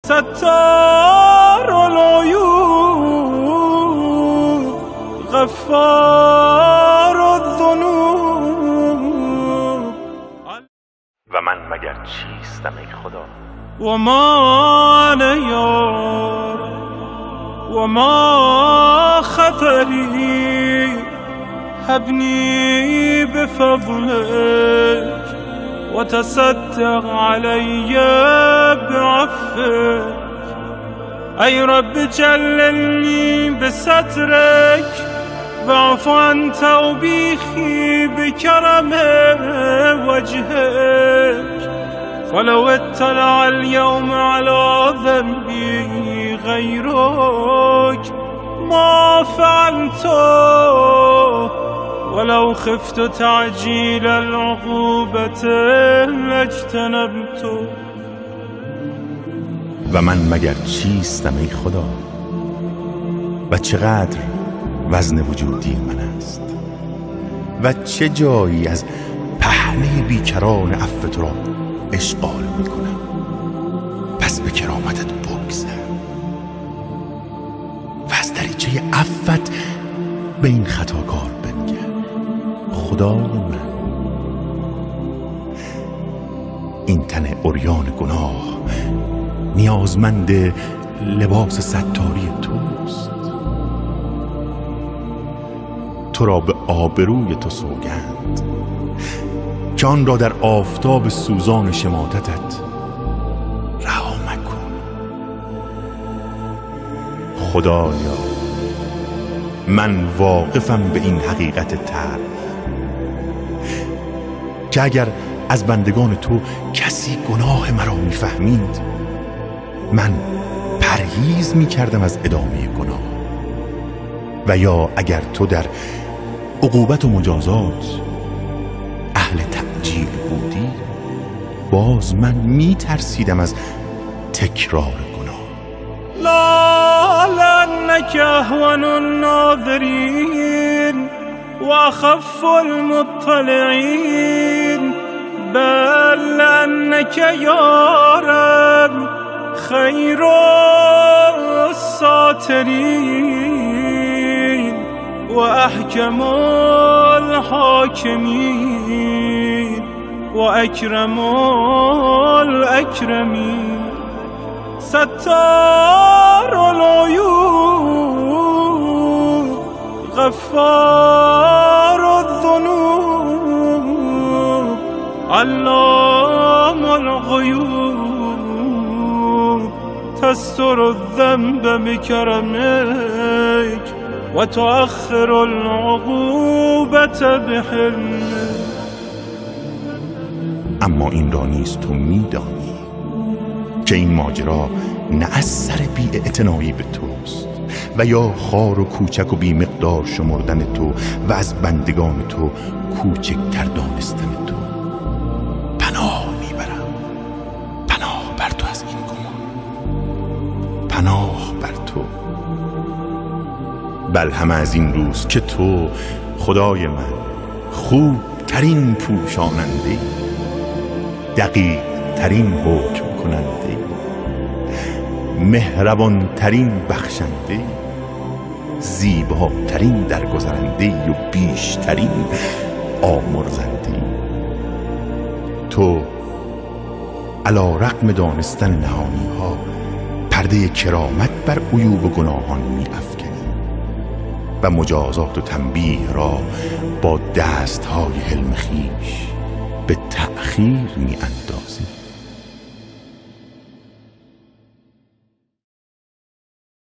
ستار العیوب غفار الذنوب. و من مگر چیستم ای خدا؟ و ما انا یار و ما خطری هبنی بفضلک و تصدق علی بعفوک. ای رب جللنی بسترک واعف عن توبیخی بکرم وجهک. فلو اطلع اليوم على ذنبي غيرك ما فعلته ولو خفت تعجيل العقوبة لاجتنبته. و من مگر چیستم ای خدا؟ و چقدر وزن وجودی من است و چه جایی از پهنه بیکران عفو تو را اشغال میکنم. پس به کرامتت بگذر و از دریچه عفوت به این خطاکار بنگر. خدای من، این تن عریان گناه نیازمند لباس ستاری توست. تو را به آبروی تو سوگند که آن را در آفتاب سوزان شماتتت رها مکن. خدایا، من واقفم به این حقیقت تر که اگر از بندگان تو کسی گناه مرا میفهمید، من پرهیز میکردم از ادامه گناه، و یا اگر تو در عقوبت و مجازات اهل تعجیل بودی، باز من میترسیدم از تکرار گناه. لا لأنك اهون الناظرین و اخف المطلعین بل لأنك یا رب خیر الساترین و احکم الحاکمین و اکرم الاکرمین. ستار العیوب غفار الذنوب علام الغیوب تستر الذنب بکرمک و تؤخر العقوبة بحلمک. اما این را نیز تو میدانی که این ماجرا نه از سر بی‌اعتنایی به توست و یا خار و کوچک و بی مقدار شمردن تو و از بندگان تو کوچکتر دانستن تو. پناه میبرم، پناه بر تو از این گمان، پناه بر تو. بل همه از این روز که تو خدای من خوب ترین پوشاننده، دقیق ترین حکم کننده، مهربان ترین بخشنده، زیباترین درگذرنده و بیشترین آمرزنده. تو علی رغم دانستن نهانی ها پرده کرامت بر عیوب و گناهان می افکنی و مجازات و تنبیه را با دست های حلم خویش به تأخیر می اندازی.